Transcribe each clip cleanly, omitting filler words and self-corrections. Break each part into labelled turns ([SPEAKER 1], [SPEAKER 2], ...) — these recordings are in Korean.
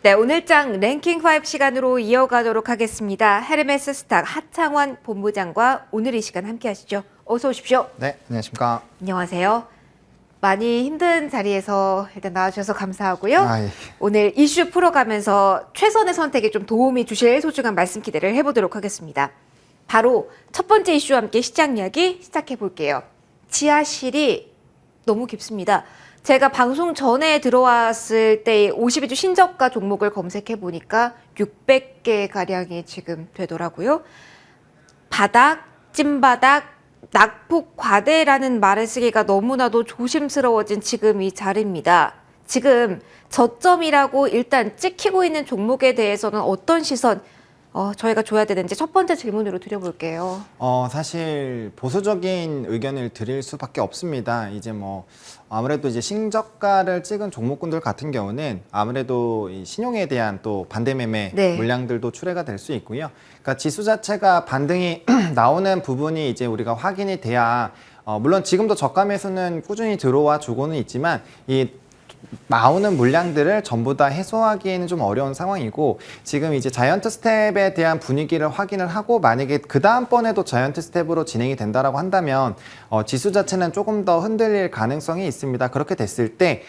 [SPEAKER 1] 네, 오늘장 랭킹 5 시간으로 이어가도록 하겠습니다. 헤르메스 스탁 하창원 본부장과 오늘 이 시간 함께 하시죠. 어서 오십시오.
[SPEAKER 2] 네, 안녕하십니까.
[SPEAKER 1] 안녕하세요. 많이 힘든 자리에서 일단 나와주셔서 감사하고요.
[SPEAKER 2] 예.
[SPEAKER 1] 오늘 이슈 풀어가면서 최선의 선택에 좀 도움이 주실 소중한 말씀 기대를 해보도록 하겠습니다. 바로 첫 번째 이슈와 함께 시장 이야기 시작해 볼게요. 지하실이 너무 깊습니다. 제가 방송 전에 들어왔을 때 52주 신저가 종목을 검색해 보니까 600개 가량이 지금 되더라고요. 바닥, 찐바닥, 낙폭 과대라는 말을 쓰기가 너무나도 조심스러워진 지금 이 자리입니다. 지금 저점이라고 일단 찍히고 있는 종목에 대해서는 어떤 시선 저희가 줘야 되는지 첫 번째 질문으로 드려볼게요.
[SPEAKER 2] 사실 보수적인 의견을 드릴 수밖에 없습니다. 이제 아무래도 이제 신저가를 찍은 종목군들 같은 경우는 아무래도 이 신용에 대한 또 반대 매매 물량들도 출회가 될 수 있고요. 그러니까 지수 자체가 반등이 나오는 부분이 이제 우리가 확인이 돼야 물론 지금도 저가 매수는 꾸준히 들어와 주고는 있지만 이 나오는 물량들을 전부 다 해소하기에는 좀 어려운 상황이고, 지금 이제 자이언트 스텝에 대한 분위기를 확인을 하고 만약에 그 다음번에도 자이언트 스텝으로 진행이 된다라고 한다면 지수 자체는 조금 더 흔들릴 가능성이 있습니다. 그렇게 됐을 때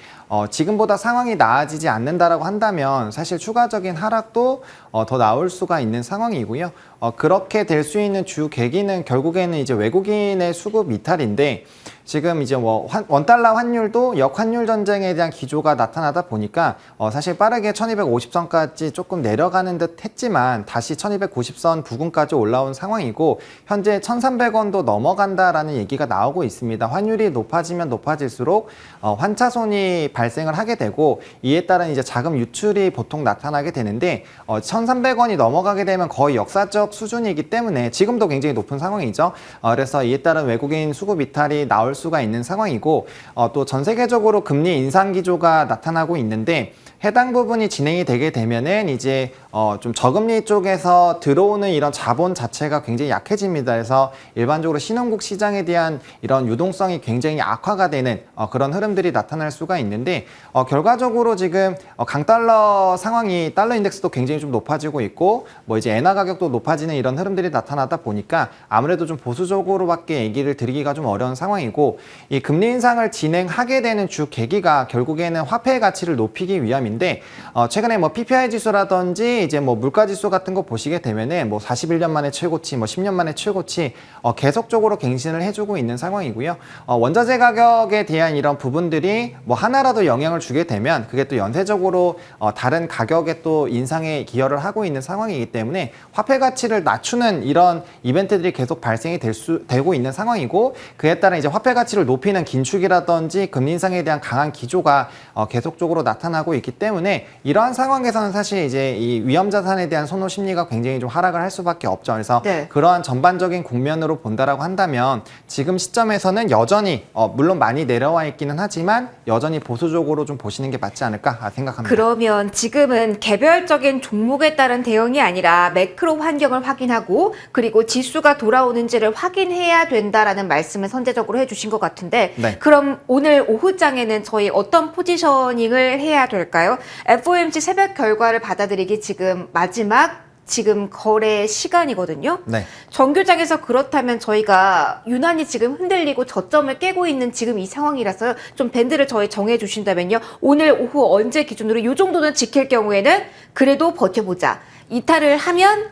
[SPEAKER 2] 지금보다 상황이 나아지지 않는다라고 한다면 사실 추가적인 하락도 더 나올 수가 있는 상황이고요. 그렇게 될 수 있는 주 계기는 결국에는 이제 외국인의 수급 이탈인데, 지금 이제 원달러 환율도 역환율 전쟁에 대한 기조가 나타나다 보니까 사실 빠르게 1250선까지 조금 내려가는 듯 했지만 다시 1290선 부근까지 올라온 상황이고, 현재 1300원도 넘어간다라는 얘기가 나오고 있습니다. 환율이 높아지면 높아질수록 환차손이 발생을 하게 되고, 이에 따른 이제 자금 유출이 보통 나타나게 되는데 1300원이 넘어가게 되면 거의 역사적 수준이기 때문에 지금도 굉장히 높은 상황이죠. 그래서 이에 따른 외국인 수급 이탈이 나올 수가 있는 상황이고, 또 전 세계적으로 금리 인상 기조가 나타나고 있는데, 해당 부분이 진행이 되게 되면은 이제 좀 저금리 쪽에서 들어오는 이런 자본 자체가 굉장히 약해집니다. 그래서 일반적으로 신흥국 시장에 대한 이런 유동성이 굉장히 악화가 되는 그런 흐름들이 나타날 수가 있는데, 결과적으로 지금 강달러 상황이 달러 인덱스도 굉장히 좀 높아지고 있고, 이제 엔화 가격도 높아지는 이런 흐름들이 나타나다 보니까 아무래도 좀 보수적으로밖에 얘기를 드리기가 좀 어려운 상황이고, 이 금리 인상을 진행하게 되는 주 계기가 결국에는 화폐의 가치를 높이기 위함인데, 최근에 PPI 지수라든지 이제 물가 지수 같은 거 보시게 되면은 41년 만에 최고치, 10년 만에 최고치 계속적으로 갱신을 해주고 있는 상황이고요. 원자재 가격에 대한 이런 부분들이 하나라도 영향을 주게 되면 그게 또 연쇄적으로 다른 가격에 또 인상에 기여를 하고 있는 상황이기 때문에 화폐 가치를 낮추는 이런 이벤트들이 계속 발생이 되고 있는 상황이고, 그에 따라 이제 화폐 가치를 높이는 긴축이라든지 금리 인상에 대한 강한 기조가 계속적으로 나타나고 있기 때문에 이러한 상황에서는 사실 이제 이 위험 자산에 대한 선호 심리가 굉장히 좀 하락을 할 수밖에 없죠. 그래서 그러한 전반적인 국면으로 본다라고 한다면 지금 시점에서는 여전히 물론 많이 내려와 있기는 하지만 여전히 보수적으로 좀 보시는 게 맞지 않을까 생각합니다.
[SPEAKER 1] 그러면 지금은 개별적인 종목에 따른 대응이 아니라 매크로 환경을 확인하고 그리고 지수가 돌아오는지를 확인해야 된다라는 말씀을 선제적으로 해주신 것 같은데, 그럼 오늘 오후장에는 저희 어떤 포지셔닝을 해야 될까요? FOMC 새벽 결과를 받아들이기 지금 마지막 거래 시간이거든요. 정규장에서 그렇다면 저희가 유난히 지금 흔들리고 저점을 깨고 있는 지금 이 상황이라서 좀 밴드를 저희 정해 주신다면요. 오늘 오후 언제 기준으로 이 정도는 지킬 경우에는 그래도 버텨보자. 이탈을 하면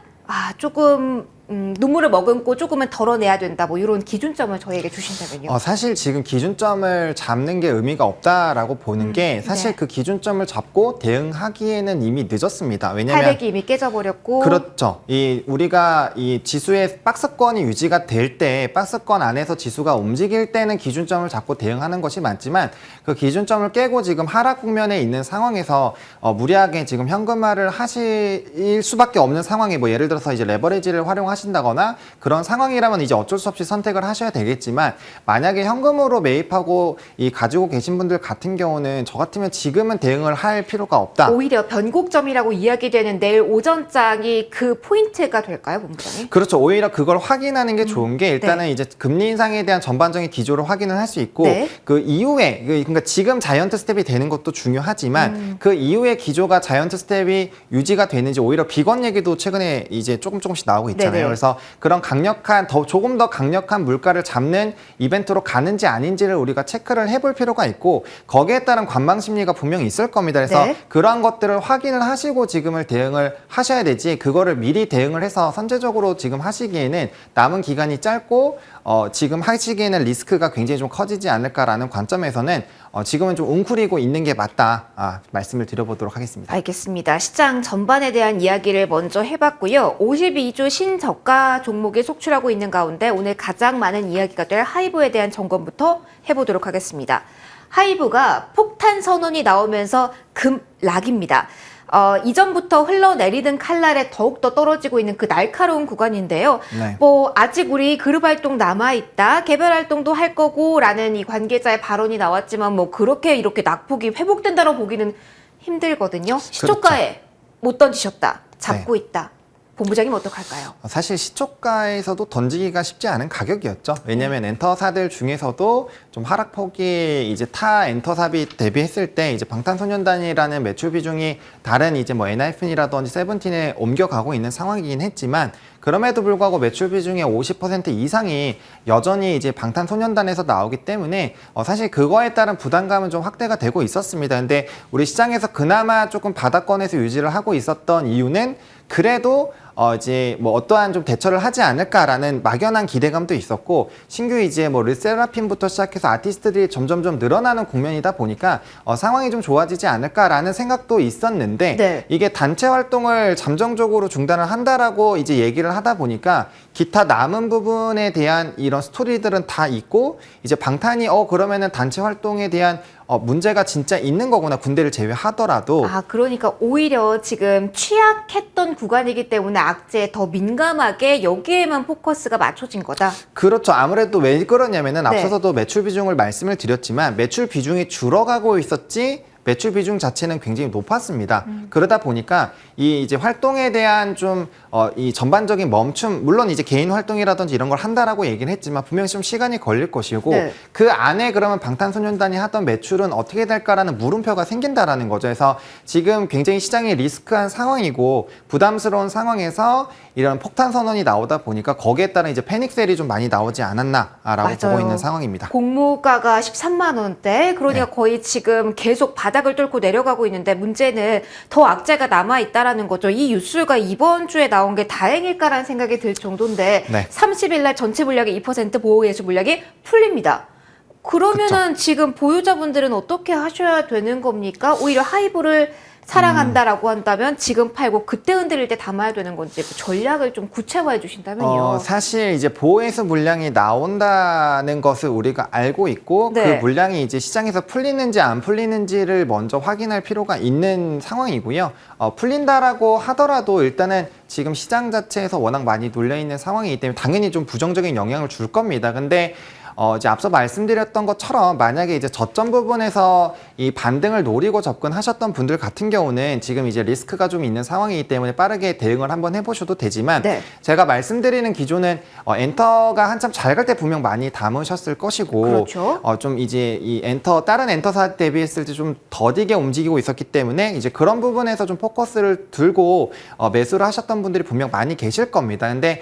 [SPEAKER 1] 조금 눈물을 머금고 조금은 덜어내야 된다. 이런 기준점을 저희에게 주신다면요.
[SPEAKER 2] 사실 지금 기준점을 잡는 게 의미가 없다라고 보는 게 사실 그 기준점을 잡고 대응하기에는 이미 늦었습니다. 왜냐하면
[SPEAKER 1] 800이 이미 깨져버렸고.
[SPEAKER 2] 그렇죠. 우리가 이 지수의 박스권이 유지가 될 때, 박스권 안에서 지수가 움직일 때는 기준점을 잡고 대응하는 것이 맞지만, 그 기준점을 깨고 지금 하락 국면에 있는 상황에서 무리하게 지금 현금화를 하실 수밖에 없는 상황이 예를 들어서 이제 레버리지를 활용하시 하신다거나 그런 상황이라면 이제 어쩔 수 없이 선택을 하셔야 되겠지만 만약에 현금으로 매입하고 이 가지고 계신 분들 같은 경우는 저 같으면 지금은 대응을 할 필요가 없다.
[SPEAKER 1] 오히려 변곡점이라고 이야기되는 내일 오전장이 그 포인트가 될까요, 본부장님?
[SPEAKER 2] 그렇죠. 오히려 그걸 확인하는 게 좋은 게 일단은
[SPEAKER 1] 네.
[SPEAKER 2] 이제 금리 인상에 대한 전반적인 기조를 확인을 할 수 있고
[SPEAKER 1] 네.
[SPEAKER 2] 그 이후에 그러니까 지금 자이언트 스텝이 되는 것도 중요하지만 그 이후에 기조가 자이언트 스텝이 유지가 되는지 오히려 비건 얘기도 최근에 이제 조금씩 나오고 있잖아요.
[SPEAKER 1] 네네.
[SPEAKER 2] 그래서 그런 강력한 조금 더 강력한 물가를 잡는 이벤트로 가는지 아닌지를 우리가 체크를 해볼 필요가 있고 거기에 따른 관망 심리가 분명히 있을 겁니다. 그래서
[SPEAKER 1] 네.
[SPEAKER 2] 그러한 것들을 확인을 하시고 지금을 대응을 하셔야 되지 그거를 미리 대응을 해서 선제적으로 지금 하시기에는 남은 기간이 짧고 지금 하시기에는 리스크가 굉장히 좀 커지지 않을까라는 관점에서는 지금은 좀 웅크리고 있는 게 맞다 말씀을 드려보도록 하겠습니다.
[SPEAKER 1] 알겠습니다. 시장 전반에 대한 이야기를 먼저 해봤고요. 52주 신저가 종목에 속출하고 있는 가운데 오늘 가장 많은 이야기가 될 하이브에 대한 점검부터 해보도록 하겠습니다. 하이브가 폭탄 선언이 나오면서 급락입니다. 이전부터 흘러내리던 칼날에 더욱더 떨어지고 있는 그 날카로운 구간인데요.
[SPEAKER 2] 네.
[SPEAKER 1] 뭐 아직 우리 그룹 활동 남아있다, 개별 활동도 할 거고 라는 이 관계자의 발언이 나왔지만 뭐 그렇게 이렇게 낙폭이 회복된다고 보기는 힘들거든요. 시초가에 못 던지셨다, 잡고 있다. 본부장님 어떡할까요?
[SPEAKER 2] 사실 시초가에서도 던지기가 쉽지 않은 가격이었죠. 왜냐하면 엔터사들 중에서도 좀 하락폭이 이제 타 엔터사비 대비했을 때 이제 방탄소년단이라는 매출 비중이 다른 이제 뭐 엔하이픈이라든지 세븐틴에 옮겨가고 있는 상황이긴 했지만 그럼에도 불구하고 매출 비중의 50% 이상이 여전히 이제 방탄소년단에서 나오기 때문에 사실 그거에 따른 부담감은 좀 확대가 되고 있었습니다. 근데 우리 시장에서 그나마 조금 바닥권에서 유지를 하고 있었던 이유는 그래도 이제 뭐 어떠한 좀 대처를 하지 않을까라는 막연한 기대감도 있었고 신규 이제 뭐 르세라핌부터 시작해서 아티스트들이 점점점 늘어나는 국면이다 보니까 상황이 좀 좋아지지 않을까라는 생각도 있었는데
[SPEAKER 1] 네.
[SPEAKER 2] 이게 단체 활동을 잠정적으로 중단을 한다라고 이제 얘기를 하다 보니까 기타 남은 부분에 대한 이런 스토리들은 다 있고 이제 방탄이 그러면은 단체 활동에 대한 문제가 진짜 있는 거구나 군대를 제외하더라도
[SPEAKER 1] 그러니까 오히려 지금 취약했던 구간이기 때문에 악재에 더 민감하게 여기에만 포커스가 맞춰진 거다.
[SPEAKER 2] 그렇죠. 아무래도 왜 그러냐면은
[SPEAKER 1] 네.
[SPEAKER 2] 앞서서도 매출 비중을 말씀을 드렸지만 매출 비중이 줄어가고 있었지 매출 비중 자체는 굉장히 높았습니다. 그러다 보니까 이 이제 활동에 대한 좀 이 전반적인 멈춤, 물론 이제 개인 활동이라든지 이런 걸 한다라고 얘기는 했지만 분명히 좀 시간이 걸릴 것이고
[SPEAKER 1] 네.
[SPEAKER 2] 그 안에 그러면 방탄소년단이 하던 매출은 어떻게 될까라는 물음표가 생긴다라는 거죠. 그래서 지금 굉장히 시장이 리스크한 상황이고 부담스러운 상황에서 이런 폭탄 선언이 나오다 보니까 거기에 따른 이제 패닉셀이 좀 많이 나오지 않았나라고 보고 있는 상황입니다.
[SPEAKER 1] 공모가가 13만 원대, 그러니까
[SPEAKER 2] 네.
[SPEAKER 1] 거의 지금 계속 바닥을 뚫고 내려가고 있는데 문제는 더 악재가 남아 있다라는 거죠. 이 뉴스가 이번 주에 나온 게 다행일까라는 생각이 들 정도인데
[SPEAKER 2] 네.
[SPEAKER 1] 30일 날 전체 물량의 2% 보호 예수 물량이 풀립니다. 그러면은
[SPEAKER 2] 그쵸.
[SPEAKER 1] 지금 보유자분들은 어떻게 하셔야 되는 겁니까? 오히려 하이브를 사랑한다라고 한다면 지금 팔고 그때 흔들릴 때 담아야 되는 건지 그 전략을 좀 구체화해 주신다면요.
[SPEAKER 2] 사실 이제 보호해수 물량이 나온다는 것을 우리가 알고 있고
[SPEAKER 1] 네.
[SPEAKER 2] 그 물량이 이제 시장에서 풀리는지 안 풀리는지를 먼저 확인할 필요가 있는 상황이고요. 풀린다라고 하더라도 일단은 지금 시장 자체에서 워낙 많이 놀려 있는 상황이기 때문에 당연히 좀 부정적인 영향을 줄 겁니다. 근데 이제 앞서 말씀드렸던 것처럼 만약에 이제 저점 부분에서 이 반등을 노리고 접근하셨던 분들 같은 경우는 지금 이제 리스크가 좀 있는 상황이기 때문에 빠르게 대응을 한번 해보셔도 되지만
[SPEAKER 1] 네.
[SPEAKER 2] 제가 말씀드리는 기조는 엔터가 한참 잘 갈 때 분명 많이 담으셨을 것이고
[SPEAKER 1] 그렇죠.
[SPEAKER 2] 좀 이제 이 다른 엔터사 대비했을 때 좀 더디게 움직이고 있었기 때문에 이제 그런 부분에서 좀 포커스를 들고 매수를 하셨던 분들이 분명 많이 계실 겁니다. 근데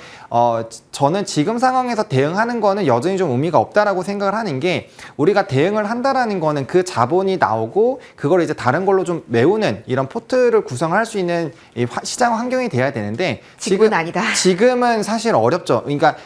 [SPEAKER 2] 저는 지금 상황에서 대응하는 거는 여전히 좀 의미가 없다라고 생각을 하는 게 우리가 대응을 한다라는 거는 그 자본이 나오고 그걸 이제 다른 걸로 좀 메우는 이런 포트를 구성할 수 있는 이 시장 환경이 돼야 되는데
[SPEAKER 1] 지금은 아니다.
[SPEAKER 2] 지금은 사실 어렵죠. 그러니까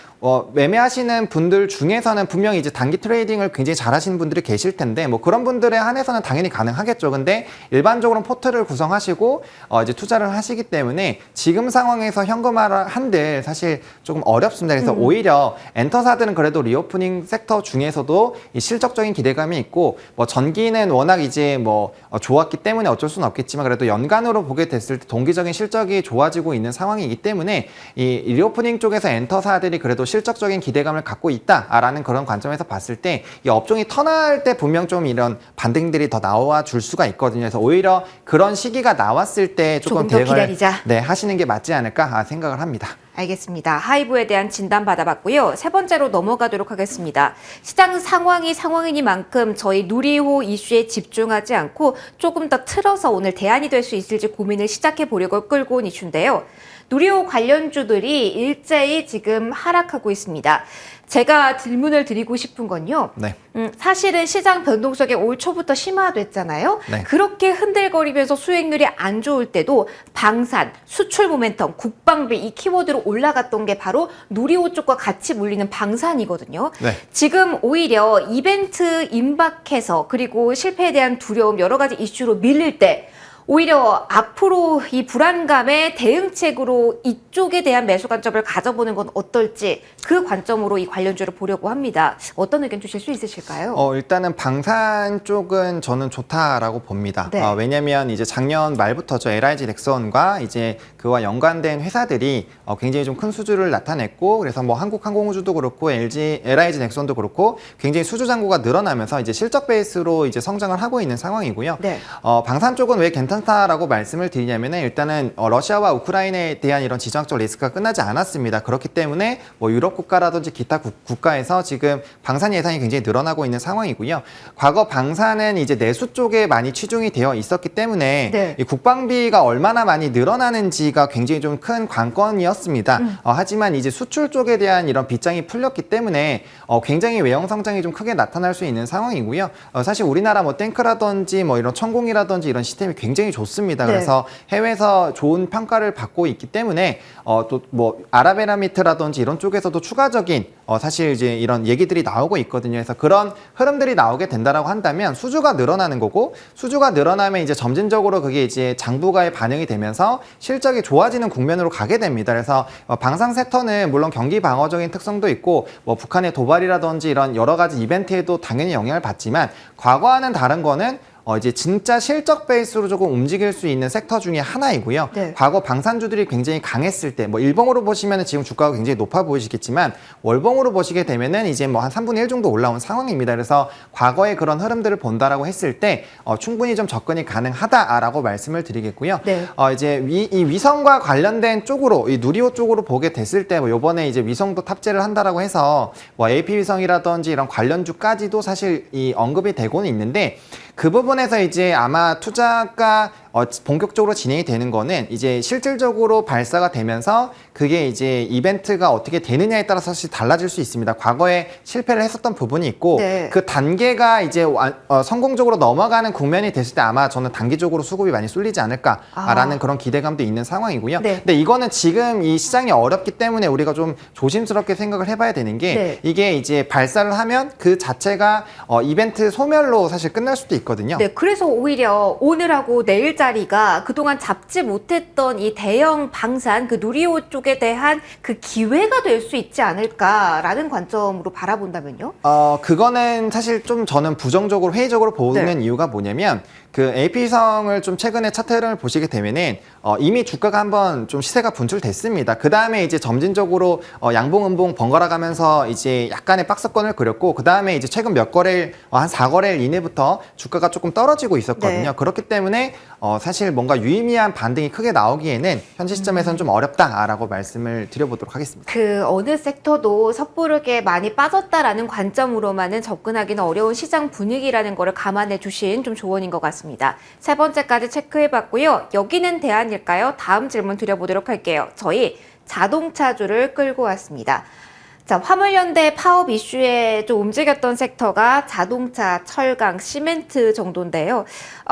[SPEAKER 2] 매매하시는 분들 중에서는 분명히 이제 단기 트레이딩을 굉장히 잘하시는 분들이 계실 텐데 뭐 그런 분들에 한해서는 당연히 가능하겠죠. 근데 일반적으로 포트를 구성하시고 이제 투자를 하시기 때문에 지금 상황에서 현금화를 한들 사실 조금 어렵습니다. 그래서 오히려 엔터사들은 그래도 리오프닝 섹터 중에서도 이 실적적인 기대감이 있고 뭐 전기는 워낙 이제 뭐 좋았기 때문에 어쩔 수는 없겠지만 그래도 연간으로 보게 됐을 때 동기적인 실적이 좋아지고 있는 상황이기 때문에 이 리오프닝 쪽에서 엔터사들이 그래도 실적적인 기대감을 갖고 있다라는 그런 관점에서 봤을 때 이 업종이 턴할 때 분명 좀 이런 반등들이 더 나와 줄 수가 있거든요. 그래서 오히려 그런 시기가 나왔을 때 조금
[SPEAKER 1] 더
[SPEAKER 2] 대응을
[SPEAKER 1] 기다리자.
[SPEAKER 2] 하시는 게 맞지 않을까 생각을 합니다.
[SPEAKER 1] 알겠습니다. 하이브에 대한 진단 받아봤고요. 세 번째로 넘어가도록 하겠습니다. 시장 상황이 상황이니만큼 저희 누리호 이슈에 집중하지 않고 조금 더 틀어서 오늘 대안이 될 수 있을지 고민을 시작해 보려고 끌고 온 이슈인데요. 누리호 관련주들이 일제히 지금 하락하고 있습니다. 제가 질문을 드리고 싶은 건요.
[SPEAKER 2] 네.
[SPEAKER 1] 사실은 시장 변동성이 올 초부터 심화됐잖아요.
[SPEAKER 2] 네.
[SPEAKER 1] 그렇게 흔들거리면서 수익률이 안 좋을 때도 방산, 수출 모멘텀, 국방비 이 키워드로 올라갔던 게 바로 누리호 쪽과 같이 물리는 방산이거든요.
[SPEAKER 2] 네.
[SPEAKER 1] 지금 오히려 이벤트 임박해서 그리고 실패에 대한 두려움 여러 가지 이슈로 밀릴 때 오히려 앞으로 이 불안감의 대응책으로 이쪽에 대한 매수 관점을 가져보는 건 어떨지 그 관점으로 이 관련주를 보려고 합니다. 어떤 의견 주실 수 있으실까요?
[SPEAKER 2] 일단은 방산 쪽은 저는 좋다라고 봅니다.
[SPEAKER 1] 네.
[SPEAKER 2] 왜냐면 이제 작년 말부터죠. LIG 넥슨과 이제 그와 연관된 회사들이 굉장히 좀 큰 수주를 나타냈고 그래서 뭐 한국항공우주도 그렇고 LIG 넥슨도 그렇고 굉장히 수주 잔고가 늘어나면서 이제 실적 베이스로 이제 성장을 하고 있는 상황이고요.
[SPEAKER 1] 네.
[SPEAKER 2] 방산 쪽은 왜 괜찮다라고 말씀을 드리냐면은 일단은 러시아와 우크라이나에 대한 이런 지정학적 리스크가 끝나지 않았습니다. 그렇기 때문에 뭐 유럽 국가라든지 기타 국가에서 지금 방산 예산이 굉장히 늘어나고 있는 상황이고요. 과거 방산은 이제 내수 쪽에 많이 치중이 되어 있었기 때문에
[SPEAKER 1] 네.
[SPEAKER 2] 이 국방비가 얼마나 많이 늘어나는지가 굉장히 좀 큰 관건이었습니다. 하지만 이제 수출 쪽에 대한 이런 빗장이 풀렸기 때문에 굉장히 외형 성장이 좀 크게 나타날 수 있는 상황이고요. 사실 우리나라 뭐 탱크라든지 뭐 이런 천공이라든지 이런 시스템이 굉장히 좋습니다.
[SPEAKER 1] 네.
[SPEAKER 2] 그래서 해외에서 좋은 평가를 받고 있기 때문에 또 뭐 아랍에미리트라든지 이런 쪽에서도 추가적인 사실 이제 이런 얘기들이 나오고 있거든요. 그래서 그런 흐름들이 나오게 된다라고 한다면 수주가 늘어나는 거고 수주가 늘어나면 이제 점진적으로 그게 이제 장부가에 반영이 되면서 실적이 좋아지는 국면으로 가게 됩니다. 그래서 방산 섹터는 물론 경기 방어적인 특성도 있고 뭐 북한의 도발이라든지 이런 여러 가지 이벤트에도 당연히 영향을 받지만 과거와는 다른 거는 이제 진짜 실적 베이스로 조금 움직일 수 있는 섹터 중에 하나이고요.
[SPEAKER 1] 네.
[SPEAKER 2] 과거 방산주들이 굉장히 강했을 때, 뭐 일봉으로 보시면은 지금 주가가 굉장히 높아 보이시겠지만 월봉으로 보시게 되면은 이제 뭐 한 3분의 1 정도 올라온 상황입니다. 그래서 과거의 그런 흐름들을 본다라고 했을 때 충분히 좀 접근이 가능하다라고 말씀을 드리겠고요.
[SPEAKER 1] 네.
[SPEAKER 2] 이제 이 위성과 관련된 쪽으로 이 누리호 쪽으로 보게 됐을 때 뭐 요번에 이제 위성도 탑재를 한다라고 해서 뭐 AP 위성이라든지 이런 관련주까지도 사실 이 언급이 되고는 있는데 그 부분에서 이제 아마 투자가 본격적으로 진행이 되는 거는 이제 실질적으로 발사가 되면서 그게 이제 이벤트가 어떻게 되느냐에 따라서 사실 달라질 수 있습니다. 과거에 실패를 했었던 부분이 있고
[SPEAKER 1] 네.
[SPEAKER 2] 그 단계가 이제 성공적으로 넘어가는 국면이 됐을 때 아마 저는 단기적으로 수급이 많이 쏠리지 않을까라는 그런 기대감도 있는 상황이고요.
[SPEAKER 1] 네.
[SPEAKER 2] 근데 이거는 지금 이 시장이 어렵기 때문에 우리가 좀 조심스럽게 생각을 해봐야 되는 게
[SPEAKER 1] 네.
[SPEAKER 2] 이게 이제 발사를 하면 그 자체가 이벤트 소멸로 사실 끝날 수도 있거든요.
[SPEAKER 1] 네, 그래서 오히려 오늘하고 내일 자리가 그동안 잡지 못했던 이 대형 방산, 그 누리호 쪽에 대한 그 기회가 될 수 있지 않을까라는 관점으로 바라본다면요?
[SPEAKER 2] 그거는 사실 좀 저는 부정적으로 회의적으로 보는
[SPEAKER 1] 네.
[SPEAKER 2] 이유가 뭐냐면 그 AP성을 좀 최근에 차트 흐름을 보시게 되면은 이미 주가가 한번 좀 시세가 분출됐습니다. 그 다음에 이제 점진적으로 양봉 음봉 번갈아 가면서 이제 약간의 박스권을 그렸고 그 다음에 이제 최근 몇 거래일 한 4거래일 이내부터 주가가 조금 떨어지고 있었거든요.
[SPEAKER 1] 네.
[SPEAKER 2] 그렇기 때문에 사실 뭔가 유의미한 반등이 크게 나오기에는 현재 시점에서는 좀 어렵다라고 말씀을 드려보도록 하겠습니다.
[SPEAKER 1] 그 어느 섹터도 섣부르게 많이 빠졌다라는 관점으로만은 접근하기는 어려운 시장 분위기라는 거를 감안해 주신 좀 조언인 것 같습니다. 세 번째까지 체크해봤고요. 여기는 대안일까요? 다음 질문 드려보도록 할게요. 저희 자동차주를 끌고 왔습니다. 자, 화물연대 파업 이슈에 좀 움직였던 섹터가 자동차, 철강, 시멘트 정도인데요.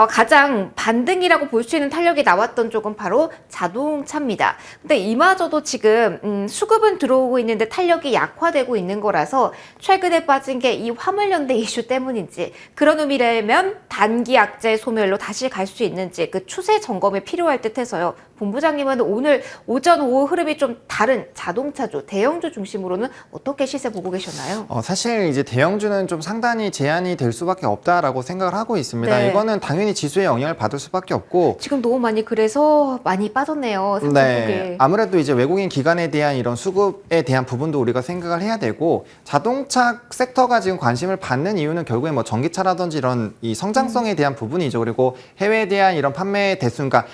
[SPEAKER 1] 가장 반등이라고 볼 수 있는 탄력이 나왔던 쪽은 바로 자동차입니다. 근데 이마저도 지금 수급은 들어오고 있는데 탄력이 약화되고 있는 거라서 최근에 빠진 게 이 화물연대 이슈 때문인지, 그런 의미라면 단기 악재 소멸로 다시 갈 수 있는지 그 추세 점검이 필요할 듯해서요. 본부장님은 오늘 오전 오후 흐름이 좀 다른 자동차주, 대형주 중심으로는 어떻게 시세 보고 계셨나요?
[SPEAKER 2] 사실 이제 대형주는 좀 상당히 제한이 될 수밖에 없다라고 생각을 하고 있습니다.
[SPEAKER 1] 네.
[SPEAKER 2] 이거는 당연히 지수에 영향을 받을 수밖에 없고,
[SPEAKER 1] 지금 너무 많이 그래서 많이 빠졌네요.
[SPEAKER 2] 네, 아무래도 이제 외국인 기관에 대한 이런 수급에 대한 부분도 우리가 생각을 해야 되고, 자동차 섹터가 지금 관심을 받는 이유는 결국에 뭐 전기차라든지 이런 이 성장성에 대한 부분이죠. 그리고 해외에 대한 이런 판매 대수, 그러니까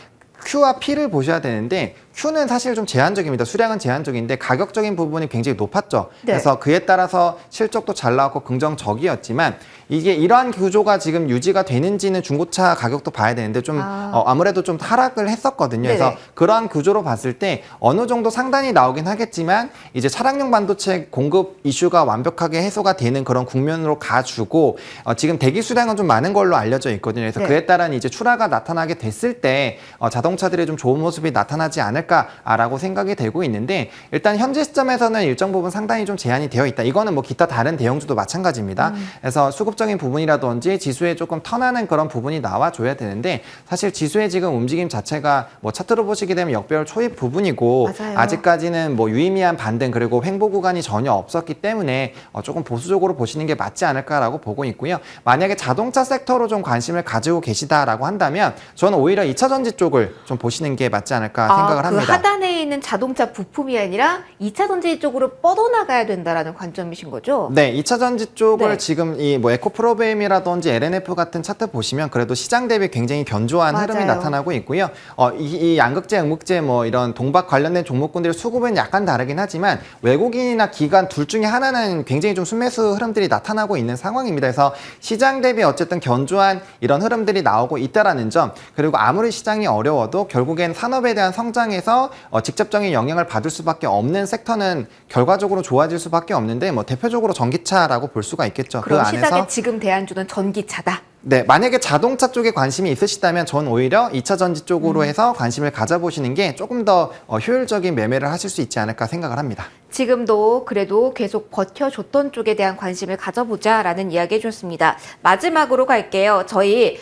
[SPEAKER 2] Q와 P를 보셔야 되는데, Q는 사실 좀 제한적입니다. 수량은 제한적인데 가격적인 부분이 굉장히 높았죠. 네. 그래서 그에 따라서 실적도 잘 나왔고 긍정적이었지만, 이게 이러한 구조가 지금 유지가 되는지는 중고차 가격도 봐야 되는데 좀 아무래도 좀 하락을 했었거든요.
[SPEAKER 1] 네네.
[SPEAKER 2] 그래서 그러한 구조로 봤을 때 어느 정도 상단이 나오긴 하겠지만, 이제 차량용 반도체 공급 이슈가 완벽하게 해소가 되는 그런 국면으로 가주고, 지금 대기 수량은 좀 많은 걸로 알려져 있거든요. 그래서 네. 그에 따른 이제 출하가 나타나게 됐을 때 자동차들의 좀 좋은 모습이 나타나지 않을까라고 생각이 되고 있는데, 일단 현재 시점에서는 일정 부분 상당히 좀 제한이 되어 있다. 이거는 뭐 기타 다른 대형주도 마찬가지입니다. 그래서 수급적인 부분이라든지 지수에 조금 턴하는 그런 부분이 나와줘야 되는데, 사실 지수의 지금 움직임 자체가 뭐 차트로 보시게 되면 역배열 초입 부분이고, 맞아요. 아직까지는 뭐 유의미한 반등 그리고 횡보 구간이 전혀 없었기 때문에 조금 보수적으로 보시는 게 맞지 않을까라고 보고 있고요. 만약에 자동차 섹터로 좀 관심을 가지고 계시다라고 한다면 저는 오히려 2차 전지 쪽을 좀 보시는 게 맞지 않을까 생각을 합니다.
[SPEAKER 1] 그 하단에 있는 자동차 부품이 아니라 2차 전지 쪽으로 뻗어나가야 된다라는 관점이신 거죠?
[SPEAKER 2] 네, 2차 전지 쪽을
[SPEAKER 1] 네.
[SPEAKER 2] 지금 이 뭐 에코프로베임이라든지 LNF 같은 차트 보시면 그래도 시장 대비 굉장히 견조한
[SPEAKER 1] 맞아요.
[SPEAKER 2] 흐름이 나타나고 있고요. 이 양극재, 음극재 뭐 이런 동박 관련된 종목군들의 수급은 약간 다르긴 하지만 외국인이나 기관 둘 중에 하나는 굉장히 좀 순매수 흐름들이 나타나고 있는 상황입니다. 그래서 시장 대비 어쨌든 견조한 이런 흐름들이 나오고 있다라는 점, 그리고 아무리 시장이 어려워도 결국엔 산업에 대한 성장에서 직접적인 영향을 받을 수밖에 없는 섹터는 결과적으로 좋아질 수밖에 없는데, 뭐 대표적으로 전기차라고 볼 수가 있겠죠.
[SPEAKER 1] 그럼
[SPEAKER 2] 그 안에서
[SPEAKER 1] 시장의 지금 대안주는 전기차다.
[SPEAKER 2] 네, 만약에 자동차 쪽에 관심이 있으시다면 전 오히려 2차 전지 쪽으로 해서 관심을 가져보시는 게 조금 더 효율적인 매매를 하실 수 있지 않을까 생각을 합니다.
[SPEAKER 1] 지금도 그래도 계속 버텨줬던 쪽에 대한 관심을 가져보자라는 이야기 해주셨습니다. 마지막으로 갈게요. 저희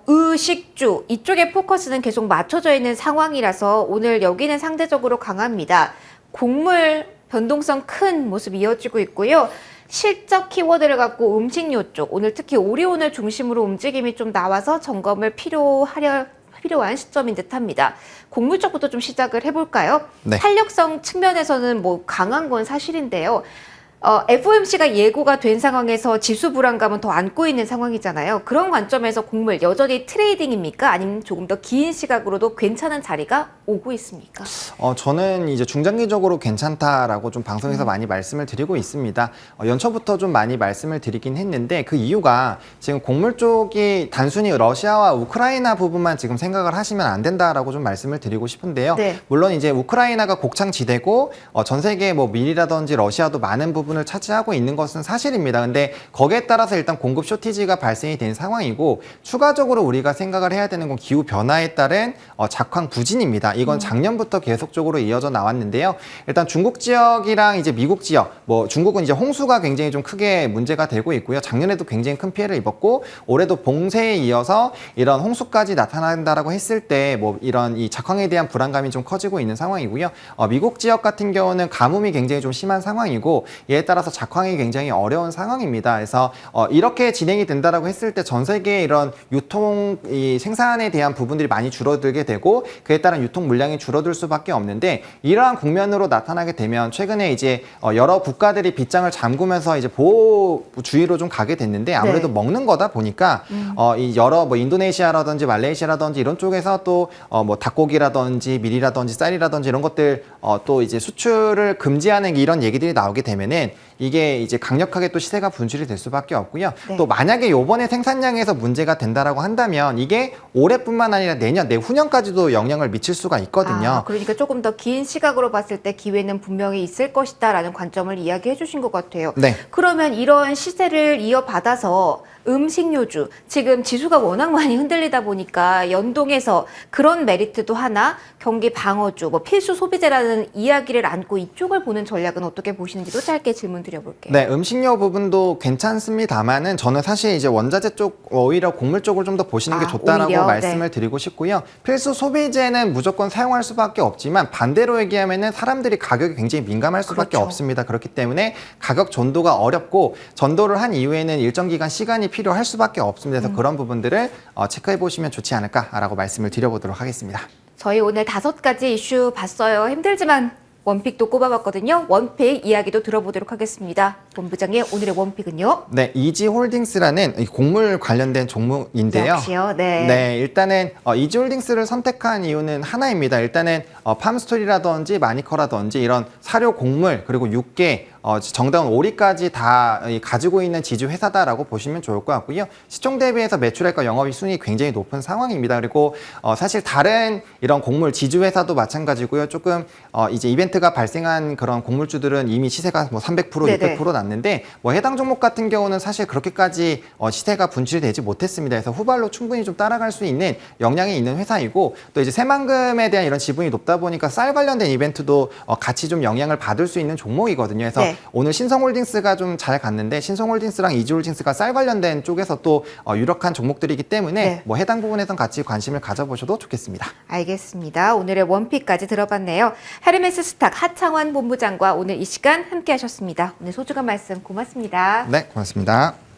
[SPEAKER 1] 의식주 이쪽에 포커스는 계속 맞춰져 있는 상황이라서 오늘 여기는 상대적으로 강합니다. 곡물 변동성 큰 모습 이어지고 있고요. 실적 키워드를 갖고 음식료 쪽, 오늘 특히 오리온을 중심으로 움직임이 좀 나와서 점검을 필요한 시점인 듯합니다. 곡물 쪽부터 좀 시작을 해볼까요? 네. 탄력성 측면에서는 뭐 강한 건 사실인데요. FOMC가 예고가 된 상황에서 지수 불안감은 더 안고 있는 상황이잖아요. 그런 관점에서 곡물 여전히 트레이딩입니까? 아니면 조금 더 긴 시각으로도 괜찮은 자리가 오고 있습니까?
[SPEAKER 2] 저는 이제 중장기적으로 괜찮다라고 좀 방송에서 많이 말씀을 드리고 있습니다. 연초부터 좀 많이 말씀을 드리긴 했는데, 그 이유가 지금 곡물 쪽이 단순히 러시아와 우크라이나 부분만 지금 생각을 하시면 안 된다라고 좀 말씀을 드리고 싶은데요. 네. 물론 이제 우크라이나가 곡창지대고 전 세계 뭐 밀이라든지 러시아도 많은 부분을 차지하고 있는 것은 사실입니다. 근데 거기에 따라서 일단 공급 쇼티지가 발생이 된 상황이고, 추가적으로 우리가 생각을 해야 되는 건 기후 변화에 따른 작황 부진입니다. 이건 작년부터 계속적으로 이어져 나왔는데요. 일단 중국 지역이랑 이제 미국 지역, 뭐 중국은 이제 홍수가 굉장히 좀 크게 문제가 되고 있고요. 작년에도 굉장히 큰 피해를 입었고, 올해도 봉쇄에 이어서 이런 홍수까지 나타난다라고 했을 때 뭐 이런 이 작황에 대한 불안감이 좀 커지고 있는 상황이고요. 미국 지역 같은 경우는 가뭄이 굉장히 좀 심한 상황이고, 이에 따라서 작황이 굉장히 어려운 상황입니다. 그래서 이렇게 진행이 된다라고 했을 때 전 세계의 이런 유통 이 생산에 대한 부분들이 많이 줄어들게 되고, 그에 따른 유통 물량이 줄어들 수밖에 없는데, 이러한 국면으로 나타나게 되면 최근에 이제 여러 국가들이 빗장을 잠그면서 이제 보호주의로 좀 가게 됐는데, 아무래도 네. 먹는 거다 보니까 이 여러 뭐 인도네시아라든지 말레이시아라든지 이런 쪽에서 또 뭐 닭고기라든지 밀이라든지 쌀이라든지 이런 것들 또 이제 수출을 금지하는 이런 얘기들이 나오게 되면은 이게 이제 강력하게 또 시세가 분출이 될 수밖에 없고요.
[SPEAKER 1] 네.
[SPEAKER 2] 또 만약에 요번에 생산량에서 문제가 된다라고 한다면 이게 올해뿐만 아니라 내년, 내후년까지도 영향을 미칠 수가 있거든요.
[SPEAKER 1] 그러니까 조금 더 긴 시각으로 봤을 때 기회는 분명히 있을 것이다라는 관점을 이야기해 주신 것 같아요.
[SPEAKER 2] 네.
[SPEAKER 1] 그러면 이런 시세를 이어받아서 음식료주, 지금 지수가 워낙 많이 흔들리다 보니까 연동해서 그런 메리트도 하나, 경기 방어주, 뭐 필수 소비재라는 이야기를 안고 이쪽을 보는 전략은 어떻게 보시는지도 짧게 질문 드려볼게요.
[SPEAKER 2] 네, 음식료 부분도 괜찮습니다만은 저는 사실 이제 원자재 쪽, 오히려 곡물 쪽을 좀 더 보시는 게 좋다라고
[SPEAKER 1] 오히려?
[SPEAKER 2] 말씀을 드리고 싶고요. 필수 소비재는 무조건 사용할 수밖에 없지만 반대로 얘기하면은 사람들이 가격에 굉장히 민감할 수밖에
[SPEAKER 1] 그렇죠.
[SPEAKER 2] 없습니다. 그렇기 때문에 가격 전도가 어렵고 전도를 한 이후에는 일정 기간 시간이 필요할 수밖에 없습니다. 그래서 그런 부분들을 체크해 보시면 좋지 않을까라고 말씀을 드려보도록 하겠습니다.
[SPEAKER 1] 저희 오늘 5가지 이슈 봤어요. 힘들지만 원픽도 꼽아봤거든요. 원픽 이야기도 들어보도록 하겠습니다. 본부장의 오늘의 원픽은요?
[SPEAKER 2] 네, 이지홀딩스라는 이 곡물 관련된 종목인데요.
[SPEAKER 1] 역시요, 네.
[SPEAKER 2] 네, 일단은 이지홀딩스를 선택한 이유는 하나입니다. 일단은 팜스토리라든지 마니커라든지 이런 사료 곡물 그리고 육계 정다운 오리까지 다 가지고 있는 지주 회사다라고 보시면 좋을 것 같고요. 시총 대비해서 매출액과 영업이익 순위 굉장히 높은 상황입니다. 그리고 사실 다른 이런 곡물 지주 회사도 마찬가지고요. 조금 이제 이벤트가 발생한 그런 곡물주들은 이미 시세가 뭐 300%,
[SPEAKER 1] 네네.
[SPEAKER 2] 600% 났는데 뭐 해당 종목 같은 경우는 사실 그렇게까지 시세가 분출이 되지 못했습니다. 그래서 후발로 충분히 좀 따라갈 수 있는 역량이 있는 회사이고 또 이제 새만금에 대한 이런 지분이 높다 보니까 쌀 관련된 이벤트도 같이 좀 영향을 받을 수 있는 종목이거든요. 그래서
[SPEAKER 1] 네.
[SPEAKER 2] 오늘 신성홀딩스가 좀 잘 갔는데 신성홀딩스랑 이지홀딩스가 쌀 관련된 쪽에서 또 유력한 종목들이기 때문에
[SPEAKER 1] 네.
[SPEAKER 2] 뭐 해당 부분에선 같이 관심을 가져보셔도 좋겠습니다.
[SPEAKER 1] 알겠습니다. 오늘의 원픽까지 들어봤네요. 헤르메스 스탁 하창환 본부장과 오늘 이 시간 함께 하셨습니다. 오늘 소중한 말씀 고맙습니다.
[SPEAKER 2] 네, 고맙습니다.